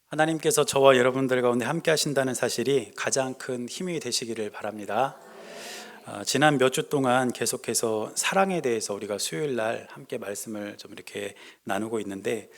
하나님께서 저와 여러분들 가운데 함께 하신다는 사실이 가장 큰 힘이 되시기를 바랍니다. 지난 몇 주 동안 계속해서 사랑에 대해서 우리가 수요일 날 함께 말씀을 좀 이렇게 나누고 있는데,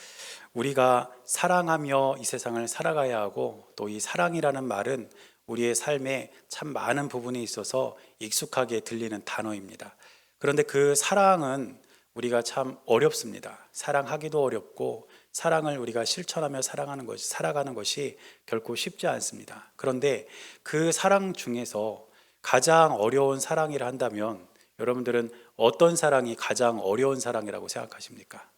우리가 사랑하며 이 세상을 살아가야 하고, 또 이 사랑이라는 말은 우리의 삶에 참 많은 부분에 있어서 익숙하게 들리는 단어입니다. 그런데 그 사랑은 우리가 참 어렵습니다. 사랑하기도 어렵고, 사랑을 우리가 실천하며 살아가는 것이 결코 쉽지 않습니다. 그런데 그 사랑 중에서 가장 어려운 사랑이라 한다면, 여러분들은 어떤 사랑이 가장 어려운 사랑이라고 생각하십니까?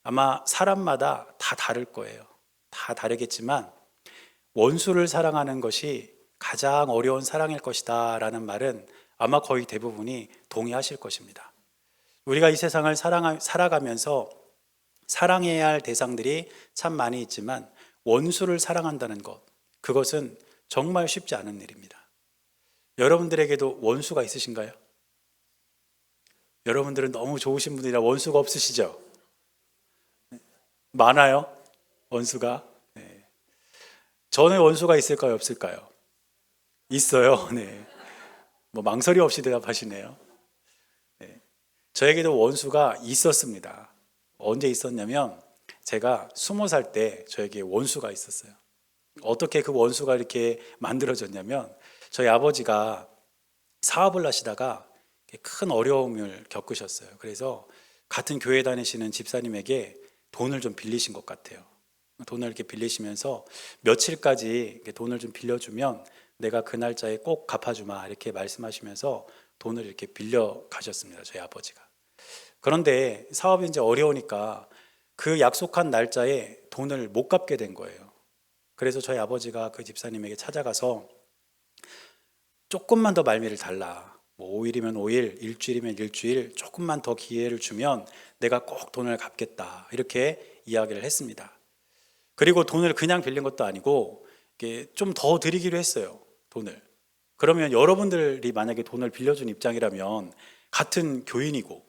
아마 사람마다 다 다를 거예요. 다 다르겠지만 원수를 사랑하는 것이 가장 어려운 사랑일 것이다 라는 말은 아마 거의 대부분이 동의하실 것입니다. 우리가 이 세상을 살아가면서 사랑해야 할 대상들이 참 많이 있지만, 원수를 사랑한다는 것, 그것은 정말 쉽지 않은 일입니다. 여러분들에게도 원수가 있으신가요? 여러분들은 너무 좋으신 분이라 원수가 없으시죠? 많아요? 원수가? 네. 저는 원수가 있을까요? 없을까요? 있어요. 네. 망설이 없이 대답하시네요. 네. 저에게도 원수가 있었습니다. 언제 있었냐면, 제가 20살 때 저에게 원수가 있었어요. 어떻게 그 원수가 이렇게 만들어졌냐면, 저희 아버지가 사업을 하시다가 큰 어려움을 겪으셨어요. 그래서 같은 교회 다니시는 집사님에게 돈을 좀 빌리신 것 같아요. 돈을 이렇게 빌리시면서 며칠까지 돈을 좀 빌려주면 내가 그 날짜에 꼭 갚아주마, 이렇게 말씀하시면서 돈을 이렇게 빌려 가셨습니다. 저희 아버지가. 그런데 사업이 이제 어려우니까 그 약속한 날짜에 돈을 못 갚게 된 거예요. 그래서 저희 아버지가 그 집사님에게 찾아가서 조금만 더 말미를 달라. 5일이면 5일, 일주일이면 일주일, 조금만 더 기회를 주면 내가 꼭 돈을 갚겠다, 이렇게 이야기를 했습니다. 그리고 돈을 그냥 빌린 것도 아니고 좀 더 드리기로 했어요. 돈을. 그러면 여러분들이 만약에 돈을 빌려준 입장이라면, 같은 교인이고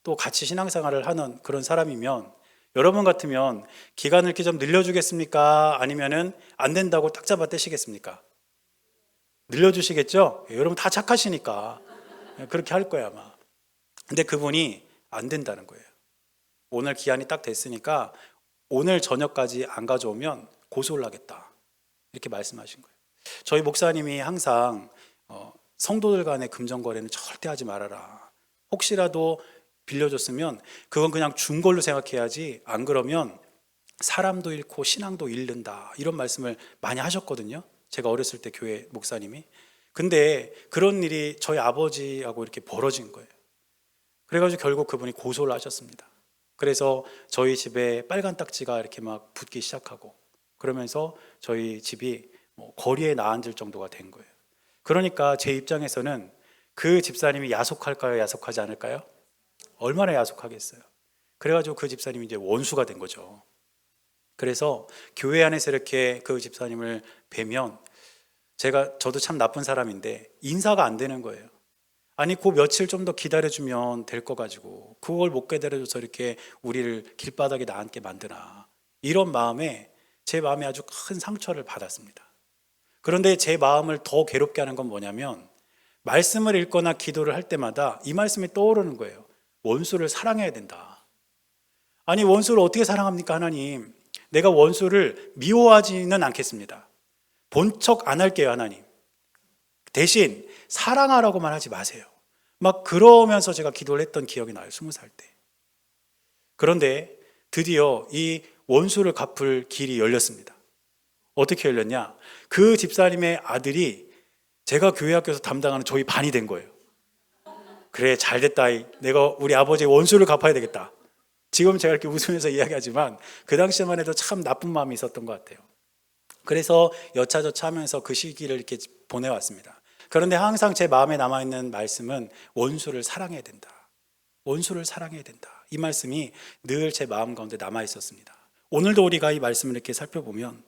또 같이 신앙생활을 하는 그런 사람이면, 여러분 같으면 기간을 이렇게 좀 늘려주겠습니까? 아니면은 안 된다고 딱 잡아 떼시겠습니까? 늘려주시겠죠? 여러분 다 착하시니까 그렇게 할 거야 아마. 근데 그분이 안 된다는 거예요. 오늘 기한이 딱 됐으니까 오늘 저녁까지 안 가져오면 고소를 하겠다, 이렇게 말씀하신 거예요. 저희 목사님이 항상 성도들 간의 금전거래는 절대 하지 말아라. 혹시라도 빌려줬으면 그건 그냥 준 걸로 생각해야지, 안 그러면 사람도 잃고 신앙도 잃는다, 이런 말씀을 많이 하셨거든요. 제가 어렸을 때 교회 목사님이. 근데 그런 일이 저희 아버지하고 이렇게 벌어진 거예요. 그래가지고 결국 그분이 고소를 하셨습니다. 그래서 저희 집에 빨간 딱지가 이렇게 막 붙기 시작하고, 그러면서 저희 집이 거리에 나앉을 정도가 된 거예요. 그러니까 제 입장에서는 그 집사님이 야속할까요? 야속하지 않을까요? 얼마나 야속하겠어요. 그래가지고 그 집사님이 이제 원수가 된 거죠. 그래서 교회 안에서 이렇게 그 집사님을 뵈면 저도 참 나쁜 사람인데 인사가 안 되는 거예요. 아니, 그 며칠 좀 더 기다려주면 될 거 가지고 그걸 못 기다려줘서 이렇게 우리를 길바닥에 나앉게 만드나, 이런 마음에, 제 마음에 아주 큰 상처를 받았습니다. 그런데 제 마음을 더 괴롭게 하는 건 뭐냐면, 말씀을 읽거나 기도를 할 때마다 이 말씀이 떠오르는 거예요. 원수를 사랑해야 된다. 아니, 원수를 어떻게 사랑합니까, 하나님? 내가 원수를 미워하지는 않겠습니다. 본 척 안 할게요, 하나님. 대신 사랑하라고만 하지 마세요. 막 그러면서 제가 기도를 했던 기억이 나요, 20살 때. 그런데 드디어 이 원수를 갚을 길이 열렸습니다. 어떻게 열렸냐? 그 집사님의 아들이 제가 교회 학교에서 담당하는 저희 반이 된 거예요. 그래, 잘 됐다. 내가 우리 아버지의 원수를 갚아야 되겠다. 지금 제가 이렇게 웃으면서 이야기하지만 그 당시만 해도 참 나쁜 마음이 있었던 것 같아요. 그래서 여차저차 하면서 그 시기를 이렇게 보내왔습니다. 그런데 항상 제 마음에 남아있는 말씀은 원수를 사랑해야 된다. 원수를 사랑해야 된다. 이 말씀이 늘 제 마음 가운데 남아있었습니다. 오늘도 우리가 이 말씀을 이렇게 살펴보면,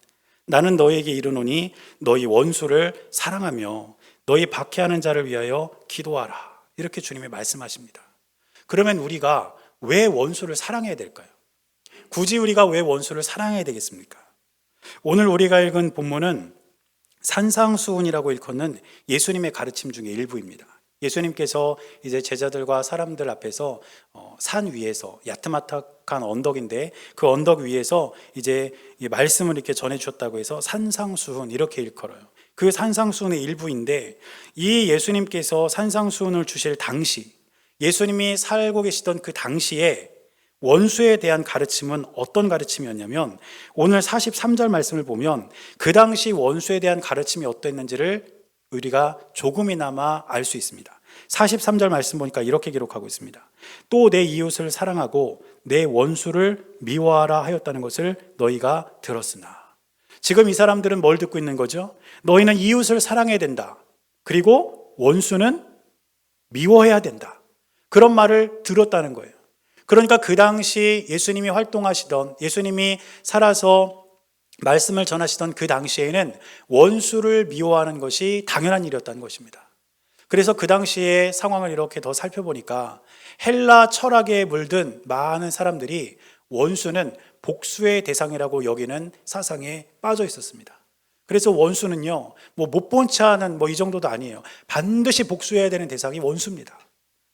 나는 너에게 이르노니 너희 원수를 사랑하며 너희 박해하는 자를 위하여 기도하라, 이렇게 주님이 말씀하십니다. 그러면 우리가 왜 원수를 사랑해야 될까요? 굳이 우리가 왜 원수를 사랑해야 되겠습니까? 오늘 우리가 읽은 본문은 산상수훈이라고 일컫는 예수님의 가르침 중에 일부입니다. 예수님께서 이제 제자들과 사람들 앞에서 산 위에서 야트막한 언덕인데 그 언덕 위에서 이제 이 말씀을 이렇게 전해 주셨다고 해서 산상수훈 이렇게 일컬어요. 그 산상수훈의 일부인데 이 예수님께서 산상수훈을 주실 당시 예수님이 살고 계시던 그 당시에 원수에 대한 가르침은 어떤 가르침이었냐면 오늘 43절 말씀을 보면 그 당시 원수에 대한 가르침이 어땠는지를 우리가 조금이나마 알 수 있습니다. 43절 말씀 보니까 이렇게 기록하고 있습니다. 또 내 이웃을 사랑하고 내 원수를 미워하라 하였다는 것을 너희가 들었으나. 지금 이 사람들은 뭘 듣고 있는 거죠? 너희는 이웃을 사랑해야 된다. 그리고 원수는 미워해야 된다. 그런 말을 들었다는 거예요. 그러니까 그 당시 예수님이 활동하시던, 예수님이 살아서 말씀을 전하시던 그 당시에는 원수를 미워하는 것이 당연한 일이었다는 것입니다. 그래서 그 당시의 상황을 이렇게 더 살펴보니까 헬라 철학에 물든 많은 사람들이 원수는 복수의 대상이라고 여기는 사상에 빠져 있었습니다. 그래서 원수는요, 못 본 채 하는 이 정도도 아니에요. 반드시 복수해야 되는 대상이 원수입니다.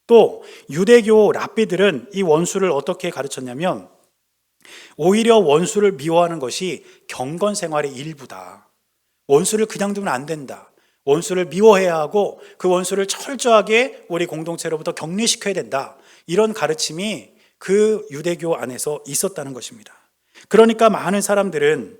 또 유대교 랍비들은 이 원수를 어떻게 가르쳤냐면 오히려 원수를 미워하는 것이 경건 생활의 일부다. 원수를 그냥 두면 안 된다. 원수를 미워해야 하고 그 원수를 철저하게 우리 공동체로부터 격리시켜야 된다. 이런 가르침이 그 유대교 안에서 있었다는 것입니다. 그러니까 많은 사람들은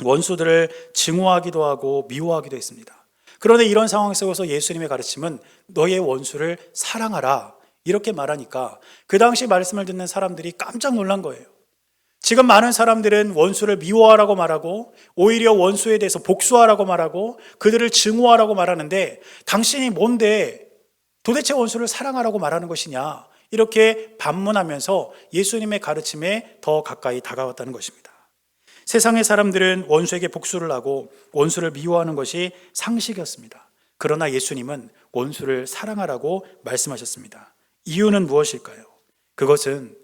원수들을 증오하기도 하고 미워하기도 했습니다. 그런데 이런 상황 속에서 예수님의 가르침은 너의 원수를 사랑하라 이렇게 말하니까 그 당시 말씀을 듣는 사람들이 깜짝 놀란 거예요. 지금 많은 사람들은 원수를 미워하라고 말하고 오히려 원수에 대해서 복수하라고 말하고 그들을 증오하라고 말하는데 당신이 뭔데 도대체 원수를 사랑하라고 말하는 것이냐 이렇게 반문하면서 예수님의 가르침에 더 가까이 다가왔다는 것입니다. 세상의 사람들은 원수에게 복수를 하고 원수를 미워하는 것이 상식이었습니다. 그러나 예수님은 원수를 사랑하라고 말씀하셨습니다. 이유는 무엇일까요? 그것은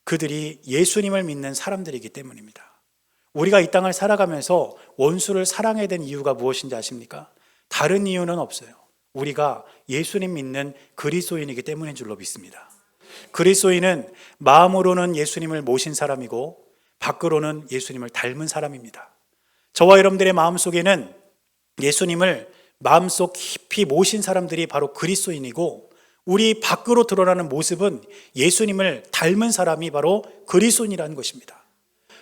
그들이 예수님을 믿는 사람들이기 때문입니다. 우리가 이 땅을 살아가면서 원수를 사랑해야 되는 이유가 무엇인지 아십니까? 다른 이유는 없어요. 우리가 예수님 믿는 그리스도인이기 때문인 줄로 믿습니다. 그리스도인은 마음으로는 예수님을 모신 사람이고 밖으로는 예수님을 닮은 사람입니다. 저와 여러분들의 마음속에는 예수님을 마음속 깊이 모신 사람들이 바로 그리스도인이고 우리 밖으로 드러나는 모습은 예수님을 닮은 사람이 바로 그리스도인이라는 것입니다.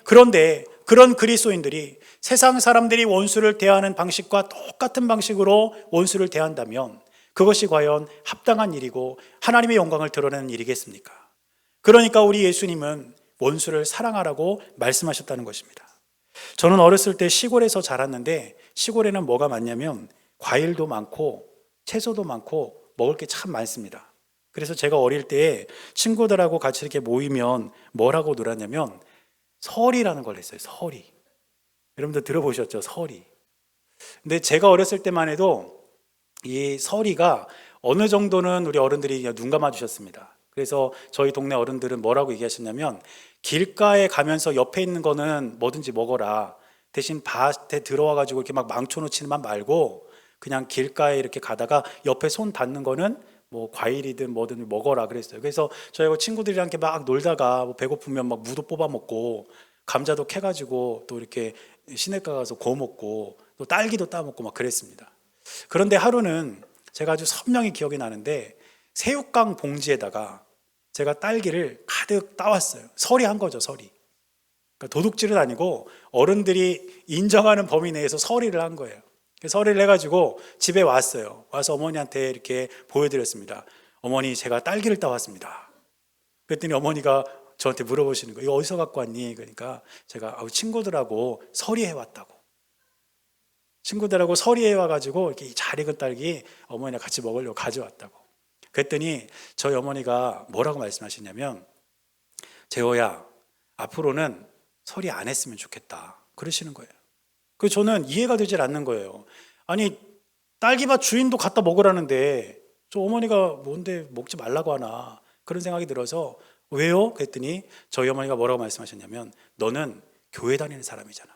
그런데 그런 그리스도인들이 세상 사람들이 원수를 대하는 방식과 똑같은 방식으로 원수를 대한다면 그것이 과연 합당한 일이고 하나님의 영광을 드러내는 일이겠습니까? 그러니까 우리 예수님은 원수를 사랑하라고 말씀하셨다는 것입니다. 저는 어렸을 때 시골에서 자랐는데 시골에는 뭐가 많냐면 과일도 많고 채소도 많고 먹을 게 참 많습니다. 그래서 제가 어릴 때 친구들하고 같이 이렇게 모이면 뭐라고 놀았냐면 서리라는 걸 했어요. 서리. 여러분들 들어보셨죠? 서리. 근데 제가 어렸을 때만 해도 이 서리가 어느 정도는 우리 어른들이 눈 감아 주셨습니다. 그래서 저희 동네 어른들은 뭐라고 얘기하셨냐면 길가에 가면서 옆에 있는 거는 뭐든지 먹어라. 대신 밭에 들어와 가지고 이렇게 막 망쳐놓지만 말고 그냥 길가에 이렇게 가다가 옆에 손 닿는 거는 뭐 과일이든 뭐든 먹어라 그랬어요. 그래서 저희가 친구들이랑 이렇게 막 놀다가 배고프면 막 무도 뽑아 먹고 감자도 캐가지고 또 이렇게 시냇가 가서 구워 먹고 또 딸기도 따 먹고 막 그랬습니다. 그런데 하루는 제가 아주 선명히 기억이 나는데 새우깡 봉지에다가 제가 딸기를 가득 따왔어요. 서리한 거죠, 서리. 그러니까 도둑질은 아니고 어른들이 인정하는 범위 내에서 서리를 한 거예요. 서리를 해가지고 집에 왔어요. 와서 어머니한테 이렇게 보여드렸습니다. 어머니, 제가 딸기를 따왔습니다. 그랬더니 어머니가 저한테 물어보시는 거예요. 이거 어디서 갖고 왔니? 그러니까 제가 친구들하고 서리해 왔다고. 친구들하고 서리해 와가지고 이렇게 잘 익은 딸기 어머니랑 같이 먹으려고 가져왔다고. 그랬더니 저희 어머니가 뭐라고 말씀하시냐면 재호야, 앞으로는 서리 안 했으면 좋겠다 그러시는 거예요. 그래서 저는 이해가 되질 않는 거예요. 아니 딸기밭 주인도 갖다 먹으라는데 저 어머니가 뭔데 먹지 말라고 하나 그런 생각이 들어서 왜요? 그랬더니 저희 어머니가 뭐라고 말씀하셨냐면 너는 교회 다니는 사람이잖아.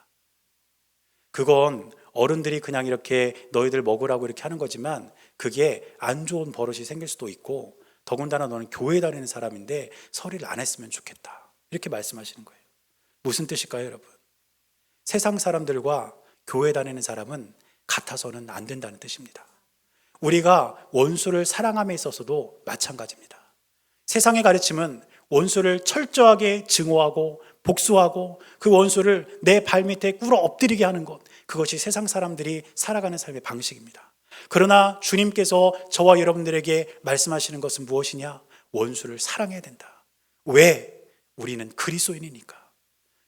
그건 어른들이 그냥 이렇게 너희들 먹으라고 이렇게 하는 거지만 그게 안 좋은 버릇이 생길 수도 있고, 더군다나 너는 교회 다니는 사람인데 서리를 안 했으면 좋겠다, 이렇게 말씀하시는 거예요. 무슨 뜻일까요, 여러분? 세상 사람들과 교회 다니는 사람은 같아서는 안 된다는 뜻입니다. 우리가 원수를 사랑함에 있어서도 마찬가지입니다. 세상의 가르침은 원수를 철저하게 증오하고 복수하고 그 원수를 내 발밑에 꿇어 엎드리게 하는 것, 그것이 세상 사람들이 살아가는 삶의 방식입니다. 그러나 주님께서 저와 여러분들에게 말씀하시는 것은 무엇이냐? 원수를 사랑해야 된다. 왜? 우리는 그리스도인이니까.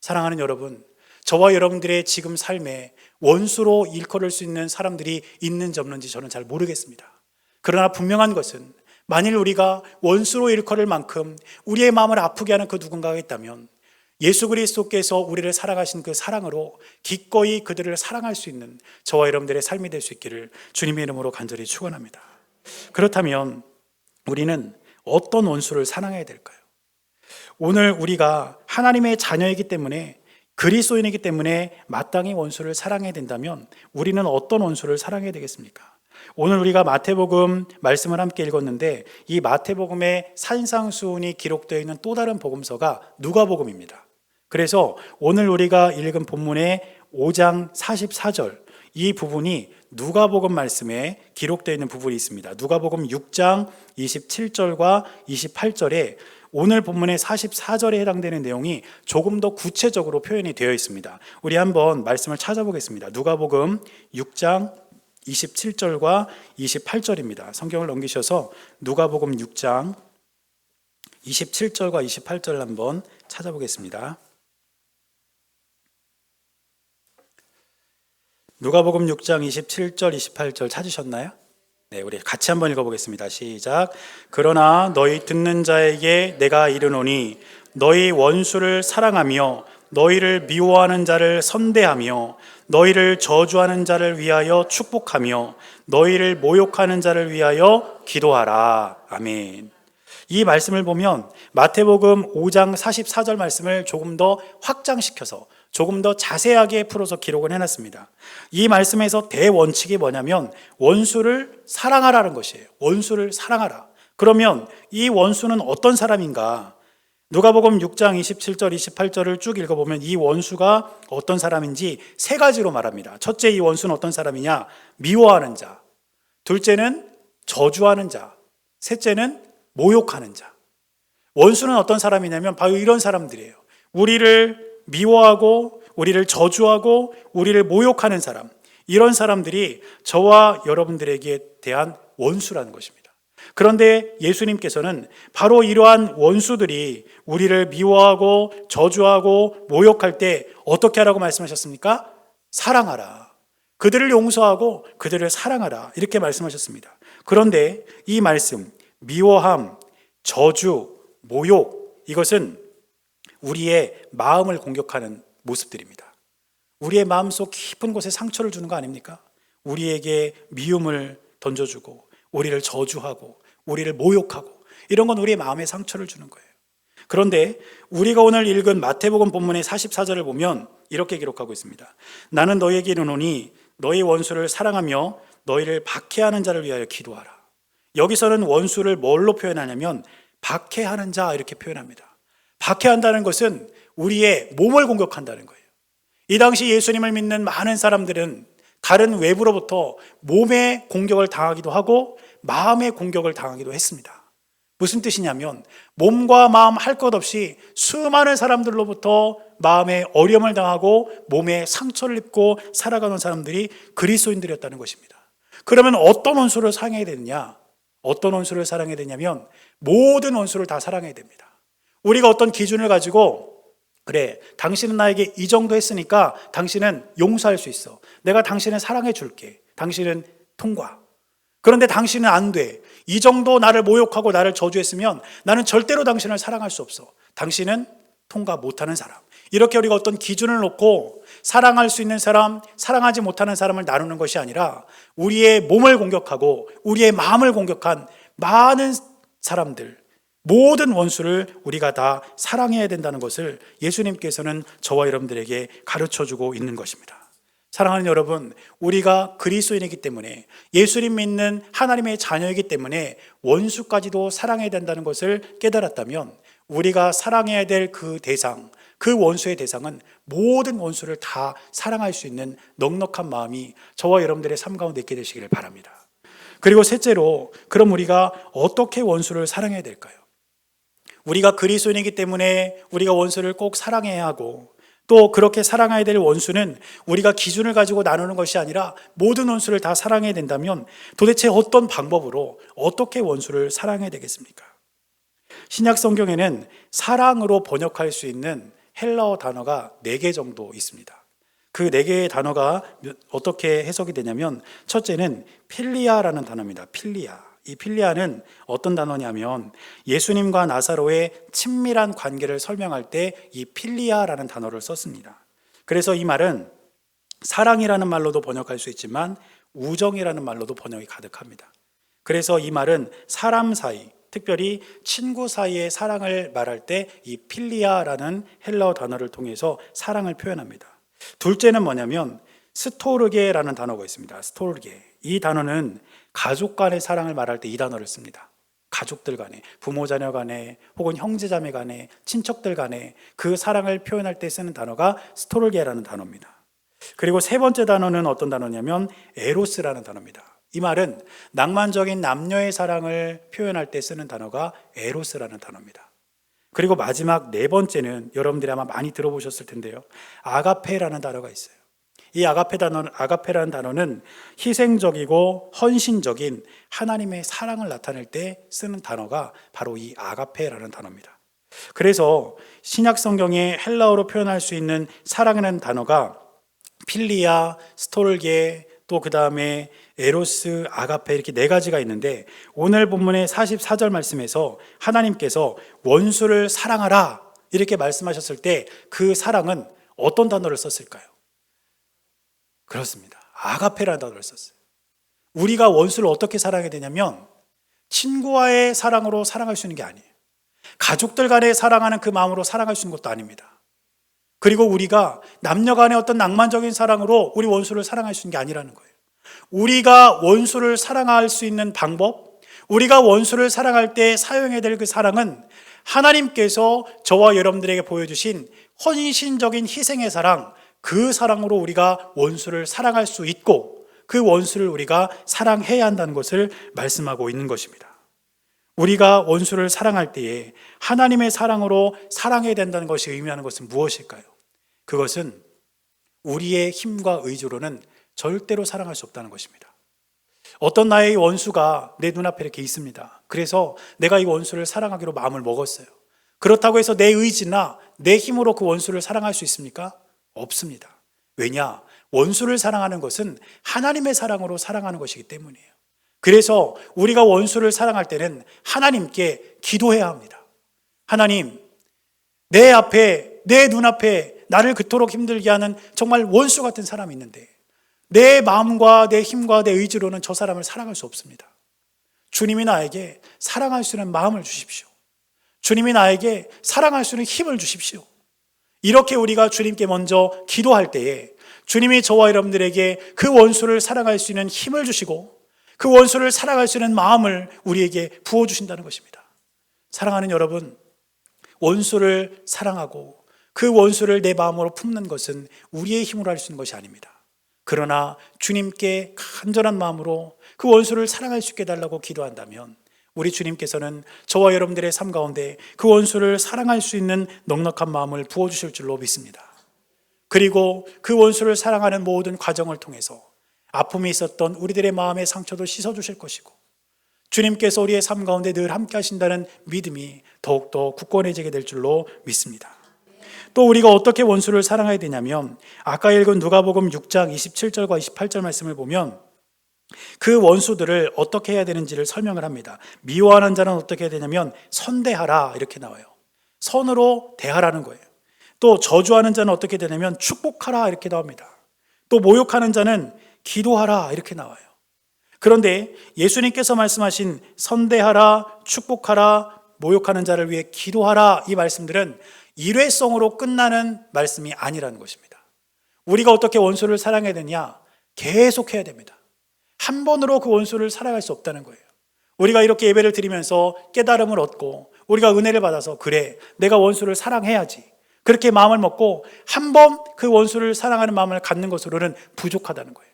사랑하는 여러분, 저와 여러분들의 지금 삶에 원수로 일컬을 수 있는 사람들이 있는지 없는지 저는 잘 모르겠습니다. 그러나 분명한 것은 만일 우리가 원수로 일컬을 만큼 우리의 마음을 아프게 하는 그 누군가가 있다면 예수 그리스도께서 우리를 사랑하신 그 사랑으로 기꺼이 그들을 사랑할 수 있는 저와 여러분들의 삶이 될 수 있기를 주님의 이름으로 간절히 축원합니다. 그렇다면 우리는 어떤 원수를 사랑해야 될까요? 오늘 우리가 하나님의 자녀이기 때문에, 그리스도인이기 때문에 마땅히 원수를 사랑해야 된다면 우리는 어떤 원수를 사랑해야 되겠습니까? 오늘 우리가 마태복음 말씀을 함께 읽었는데 이 마태복음의 산상수훈이 기록되어 있는 또 다른 복음서가 누가복음입니다. 그래서 오늘 우리가 읽은 본문의 5장 44절, 이 부분이 누가복음 말씀에 기록되어 있는 부분이 있습니다. 누가복음 6장 27절과 28절에 오늘 본문의 44절에 해당되는 내용이 조금 더 구체적으로 표현이 되어 있습니다. 우리 한번 말씀을 찾아보겠습니다. 누가복음 6장 27절과 28절입니다. 성경을 넘기셔서 누가복음 6장 27절과 28절을 한번 찾아보겠습니다. 누가복음 6장 27절, 28절 찾으셨나요? 네, 우리 같이 한번 읽어보겠습니다. 시작. 그러나 너희 듣는 자에게 내가 이르노니 너희 원수를 사랑하며 너희를 미워하는 자를 선대하며 너희를 저주하는 자를 위하여 축복하며 너희를 모욕하는 자를 위하여 기도하라. 아멘. 이 말씀을 보면 마태복음 5장 44절 말씀을 조금 더 확장시켜서 조금 더 자세하게 풀어서 기록을 해놨습니다. 이 말씀에서 대원칙이 뭐냐면 원수를 사랑하라는 것이에요. 원수를 사랑하라. 그러면 이 원수는 어떤 사람인가? 누가복음 6장 27절, 28절을 쭉 읽어보면 이 원수가 어떤 사람인지 세 가지로 말합니다. 첫째, 이 원수는 어떤 사람이냐? 미워하는 자. 둘째는 저주하는 자. 셋째는 모욕하는 자. 원수는 어떤 사람이냐면 바로 이런 사람들이에요. 우리를 미워하고 우리를 저주하고 우리를 모욕하는 사람, 이런 사람들이 저와 여러분들에게 대한 원수라는 것입니다. 그런데 예수님께서는 바로 이러한 원수들이 우리를 미워하고 저주하고 모욕할 때 어떻게 하라고 말씀하셨습니까? 사랑하라. 그들을 용서하고 그들을 사랑하라. 이렇게 말씀하셨습니다. 그런데 이 말씀, 미워함, 저주, 모욕, 이것은 우리의 마음을 공격하는 모습들입니다. 우리의 마음속 깊은 곳에 상처를 주는 거 아닙니까? 우리에게 미움을 던져주고 우리를 저주하고 우리를 모욕하고, 이런 건 우리의 마음에 상처를 주는 거예요. 그런데 우리가 오늘 읽은 마태복음 본문의 44절을 보면 이렇게 기록하고 있습니다. 나는 너희에게 이르노니 너희 원수를 사랑하며 너희를 박해하는 자를 위하여 기도하라. 여기서는 원수를 뭘로 표현하냐면 박해하는 자, 이렇게 표현합니다. 박해한다는 것은 우리의 몸을 공격한다는 거예요. 이 당시 예수님을 믿는 많은 사람들은 다른 외부로부터 몸의 공격을 당하기도 하고 마음의 공격을 당하기도 했습니다. 무슨 뜻이냐면 몸과 마음 할 것 없이 수많은 사람들로부터 마음에 어려움을 당하고 몸에 상처를 입고 살아가는 사람들이 그리스도인들이었다는 것입니다. 그러면 어떤 원수를 사랑해야 되느냐? 어떤 원수를 사랑해야 되냐면 모든 원수를 다 사랑해야 됩니다. 우리가 어떤 기준을 가지고 그래, 당신은 나에게 이 정도 했으니까 당신은 용서할 수 있어. 내가 당신을 사랑해 줄게. 당신은 통과. 그런데 당신은 안 돼. 이 정도 나를 모욕하고 나를 저주했으면 나는 절대로 당신을 사랑할 수 없어. 당신은 통과 못하는 사람. 이렇게 우리가 어떤 기준을 놓고 사랑할 수 있는 사람, 사랑하지 못하는 사람을 나누는 것이 아니라 우리의 몸을 공격하고 우리의 마음을 공격한 많은 사람들, 모든 원수를 우리가 다 사랑해야 된다는 것을 예수님께서는 저와 여러분들에게 가르쳐주고 있는 것입니다. 사랑하는 여러분, 우리가 그리스도인이기 때문에, 예수님 믿는 하나님의 자녀이기 때문에 원수까지도 사랑해야 된다는 것을 깨달았다면, 우리가 사랑해야 될 그 대상, 그 원수의 대상은 모든 원수를 다 사랑할 수 있는 넉넉한 마음이 저와 여러분들의 삶 가운데 있게 되시기를 바랍니다. 그리고 셋째로, 그럼 우리가 어떻게 원수를 사랑해야 될까요? 우리가 그리스도인이기 때문에 우리가 원수를 꼭 사랑해야 하고, 또 그렇게 사랑해야 될 원수는 우리가 기준을 가지고 나누는 것이 아니라 모든 원수를 다 사랑해야 된다면, 도대체 어떤 방법으로 어떻게 원수를 사랑해야 되겠습니까? 신약 성경에는 사랑으로 번역할 수 있는 헬라어 단어가 4개 정도 있습니다. 그 4개의 단어가 어떻게 해석이 되냐면, 첫째는 필리아라는 단어입니다. 필리아. 이 필리아는 어떤 단어냐면, 예수님과 나사로의 친밀한 관계를 설명할 때 이 필리아라는 단어를 썼습니다. 그래서 이 말은 사랑이라는 말로도 번역할 수 있지만 우정이라는 말로도 번역이 가득합니다. 그래서 이 말은 사람 사이, 특별히 친구 사이의 사랑을 말할 때 이 필리아라는 헬라어 단어를 통해서 사랑을 표현합니다. 둘째는 뭐냐면 스토르게라는 단어가 있습니다. 스토르게. 이 단어는 가족 간의 사랑을 말할 때 이 단어를 씁니다. 가족들 간에, 부모 자녀 간에, 혹은 형제 자매 간에, 친척들 간에 그 사랑을 표현할 때 쓰는 단어가 스토르게라는 단어입니다. 그리고 세 번째 단어는 어떤 단어냐면 에로스라는 단어입니다. 이 말은 낭만적인 남녀의 사랑을 표현할 때 쓰는 단어가 에로스라는 단어입니다. 그리고 마지막 4번째는 여러분들이 아마 많이 들어보셨을 텐데요, 아가페라는 단어가 있어요. 이 아가페라는 단어는 희생적이고 헌신적인 하나님의 사랑을 나타낼 때 쓰는 단어가 바로 이 아가페라는 단어입니다. 그래서 신약 성경에 헬라어로 표현할 수 있는 사랑이라는 단어가 필리아, 스톨게, 또 그 다음에 에로스, 아가페, 이렇게 4가지가 있는데, 오늘 본문의 44절 말씀에서 하나님께서 원수를 사랑하라 이렇게 말씀하셨을 때 그 사랑은 어떤 단어를 썼을까요? 그렇습니다. 아가페라는 단어를 썼어요. 우리가 원수를 어떻게 사랑해야 되냐면 친구와의 사랑으로 사랑할 수 있는 게 아니에요. 가족들 간에 사랑하는 그 마음으로 사랑할 수 있는 것도 아닙니다. 그리고 우리가 남녀 간의 어떤 낭만적인 사랑으로 우리 원수를 사랑할 수 있는 게 아니라는 거예요. 우리가 원수를 사랑할 수 있는 방법, 우리가 원수를 사랑할 때 사용해야 될 그 사랑은 하나님께서 저와 여러분들에게 보여주신 헌신적인 희생의 사랑, 그 사랑으로 우리가 원수를 사랑할 수 있고 그 원수를 우리가 사랑해야 한다는 것을 말씀하고 있는 것입니다. 우리가 원수를 사랑할 때에 하나님의 사랑으로 사랑해야 된다는 것이 의미하는 것은 무엇일까요? 그것은 우리의 힘과 의지로는 절대로 사랑할 수 없다는 것입니다. 어떤 나의 원수가 내 눈앞에 이렇게 있습니다. 그래서 내가 이 원수를 사랑하기로 마음을 먹었어요. 그렇다고 해서 내 의지나 내 힘으로 그 원수를 사랑할 수 있습니까? 없습니다. 왜냐? 원수를 사랑하는 것은 하나님의 사랑으로 사랑하는 것이기 때문이에요. 그래서 우리가 원수를 사랑할 때는 하나님께 기도해야 합니다. 하나님, 내 앞에, 내 눈앞에 나를 그토록 힘들게 하는 정말 원수 같은 사람이 있는데 내 마음과 내 힘과 내 의지로는 저 사람을 사랑할 수 없습니다. 주님이 나에게 사랑할 수 있는 마음을 주십시오. 주님이 나에게 사랑할 수 있는 힘을 주십시오. 이렇게 우리가 주님께 먼저 기도할 때에 주님이 저와 여러분들에게 그 원수를 사랑할 수 있는 힘을 주시고 그 원수를 사랑할 수 있는 마음을 우리에게 부어주신다는 것입니다. 사랑하는 여러분, 원수를 사랑하고 그 원수를 내 마음으로 품는 것은 우리의 힘으로 할 수 있는 것이 아닙니다. 그러나 주님께 간절한 마음으로 그 원수를 사랑할 수 있게 해달라고 기도한다면 우리 주님께서는 저와 여러분들의 삶 가운데 그 원수를 사랑할 수 있는 넉넉한 마음을 부어주실 줄로 믿습니다. 그리고 그 원수를 사랑하는 모든 과정을 통해서 아픔이 있었던 우리들의 마음의 상처도 씻어주실 것이고 주님께서 우리의 삶 가운데 늘 함께 하신다는 믿음이 더욱더 굳건해지게 될 줄로 믿습니다. 또 우리가 어떻게 원수를 사랑해야 되냐면 아까 읽은 누가복음 6장 27절과 28절 말씀을 보면 그 원수들을 어떻게 해야 되는지를 설명을 합니다. 미워하는 자는 어떻게 해야 되냐면 선대하라 이렇게 나와요. 선으로 대하라는 거예요. 또 저주하는 자는 어떻게 되냐면 축복하라 이렇게 나옵니다. 또 모욕하는 자는 기도하라 이렇게 나와요. 그런데 예수님께서 말씀하신 선대하라, 축복하라, 모욕하는 자를 위해 기도하라 이 말씀들은 일회성으로 끝나는 말씀이 아니라는 것입니다. 우리가 어떻게 원수를 사랑해야 되냐? 계속해야 됩니다. 한 번으로 그 원수를 사랑할 수 없다는 거예요. 우리가 이렇게 예배를 드리면서 깨달음을 얻고 우리가 은혜를 받아서 그래, 내가 원수를 사랑해야지, 그렇게 마음을 먹고 한 번 그 원수를 사랑하는 마음을 갖는 것으로는 부족하다는 거예요.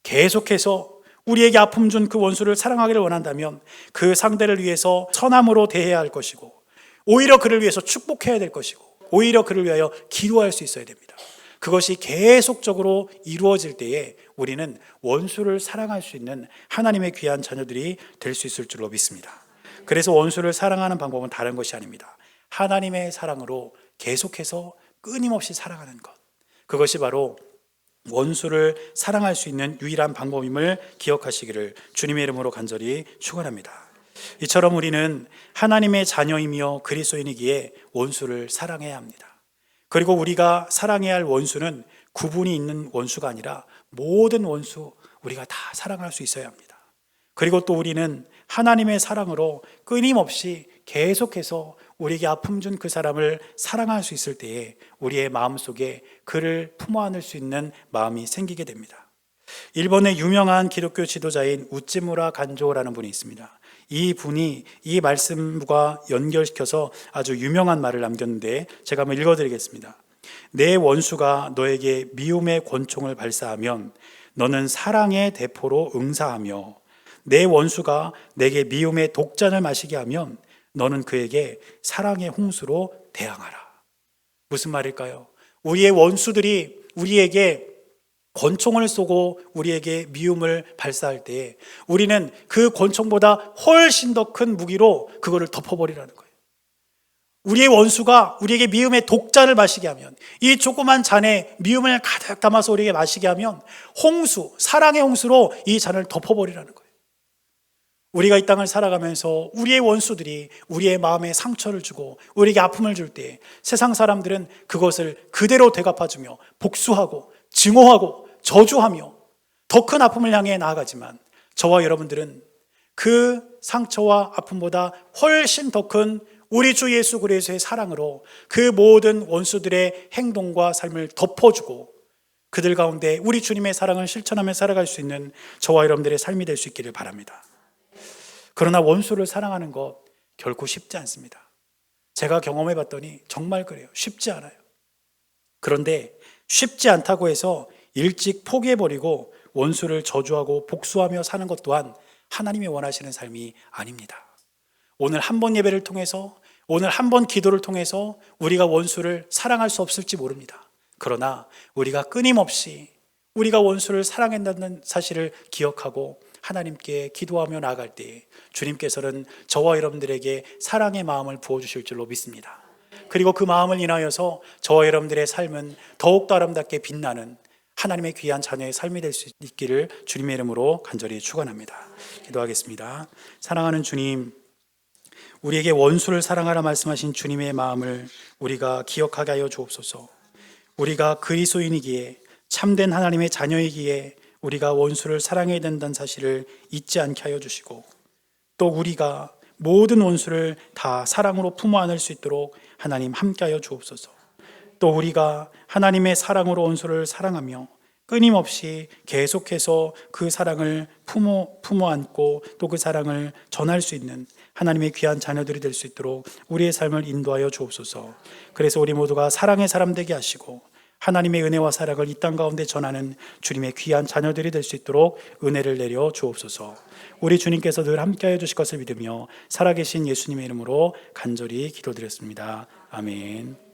계속해서 우리에게 아픔 준 그 원수를 사랑하기를 원한다면 그 상대를 위해서 선함으로 대해야 할 것이고, 오히려 그를 위해서 축복해야 될 것이고, 오히려 그를 위하여 기도할 수 있어야 됩니다. 그것이 계속적으로 이루어질 때에 우리는 원수를 사랑할 수 있는 하나님의 귀한 자녀들이 될 수 있을 줄로 믿습니다. 그래서 원수를 사랑하는 방법은 다른 것이 아닙니다. 하나님의 사랑으로 계속해서 끊임없이 사랑하는 것, 그것이 바로 원수를 사랑할 수 있는 유일한 방법임을 기억하시기를 주님의 이름으로 간절히 축원합니다. 이처럼 우리는 하나님의 자녀이며 그리스도인이기에 원수를 사랑해야 합니다. 그리고 우리가 사랑해야 할 원수는 구분이 있는 원수가 아니라 모든 원수, 우리가 다 사랑할 수 있어야 합니다. 그리고 또 우리는 하나님의 사랑으로 끊임없이 계속해서 우리에게 아픔 준 그 사람을 사랑할 수 있을 때에 우리의 마음속에 그를 품어 안을 수 있는 마음이 생기게 됩니다. 일본의 유명한 기독교 지도자인 우찌무라 간조라는 분이 있습니다. 이 분이 이 말씀과 연결시켜서 아주 유명한 말을 남겼는데 제가 한번 읽어드리겠습니다. 내 원수가 너에게 미움의 권총을 발사하면 너는 사랑의 대포로 응사하며, 내 원수가 내게 미움의 독잔을 마시게 하면 너는 그에게 사랑의 홍수로 대항하라. 무슨 말일까요? 우리의 원수들이 우리에게 권총을 쏘고 우리에게 미움을 발사할 때 우리는 그 권총보다 훨씬 더 큰 무기로 그거를 덮어버리라는 거예요. 우리의 원수가 우리에게 미움의 독잔을 마시게 하면, 이 조그만 잔에 미움을 가득 담아서 우리에게 마시게 하면 홍수, 사랑의 홍수로 이 잔을 덮어버리라는 거예요. 우리가 이 땅을 살아가면서 우리의 원수들이 우리의 마음에 상처를 주고 우리에게 아픔을 줄 때 세상 사람들은 그것을 그대로 되갚아주며 복수하고 증오하고 저주하며 더 큰 아픔을 향해 나아가지만, 저와 여러분들은 그 상처와 아픔보다 훨씬 더 큰 우리 주 예수 그리스도의 사랑으로 그 모든 원수들의 행동과 삶을 덮어주고 그들 가운데 우리 주님의 사랑을 실천하며 살아갈 수 있는 저와 여러분들의 삶이 될 수 있기를 바랍니다. 그러나 원수를 사랑하는 것 결코 쉽지 않습니다. 제가 경험해 봤더니 정말 그래요. 쉽지 않아요. 그런데 쉽지 않다고 해서 일찍 포기해버리고 원수를 저주하고 복수하며 사는 것 또한 하나님이 원하시는 삶이 아닙니다. 오늘 한 번 예배를 통해서, 오늘 한 번 기도를 통해서 우리가 원수를 사랑할 수 없을지 모릅니다. 그러나 우리가 끊임없이 우리가 원수를 사랑한다는 사실을 기억하고 하나님께 기도하며 나아갈 때 주님께서는 저와 여러분들에게 사랑의 마음을 부어주실 줄로 믿습니다. 그리고 그 마음을 인하여서 저와 여러분들의 삶은 더욱더 아름답게 빛나는 하나님의 귀한 자녀의 삶이 될 수 있기를 주님의 이름으로 간절히 축원합니다. 기도하겠습니다. 사랑하는 주님, 우리에게 원수를 사랑하라 말씀하신 주님의 마음을 우리가 기억하게 하여 주옵소서. 우리가 그리스도인이기에, 참된 하나님의 자녀이기에 우리가 원수를 사랑해야 된다는 사실을 잊지 않게 하여 주시고, 또 우리가 모든 원수를 다 사랑으로 품어 안을 수 있도록 하나님 함께하여 주옵소서. 또 우리가 하나님의 사랑으로 원수를 사랑하며 끊임없이 계속해서 그 사랑을 품어 안고 또 그 사랑을 전할 수 있는 하나님의 귀한 자녀들이 될 수 있도록 우리의 삶을 인도하여 주옵소서. 그래서 우리 모두가 사랑의 사람 되게 하시고 하나님의 은혜와 사랑을 이 땅 가운데 전하는 주님의 귀한 자녀들이 될 수 있도록 은혜를 내려 주옵소서. 우리 주님께서 늘 함께하여 주실 것을 믿으며 살아계신 예수님의 이름으로 간절히 기도드렸습니다. 아멘.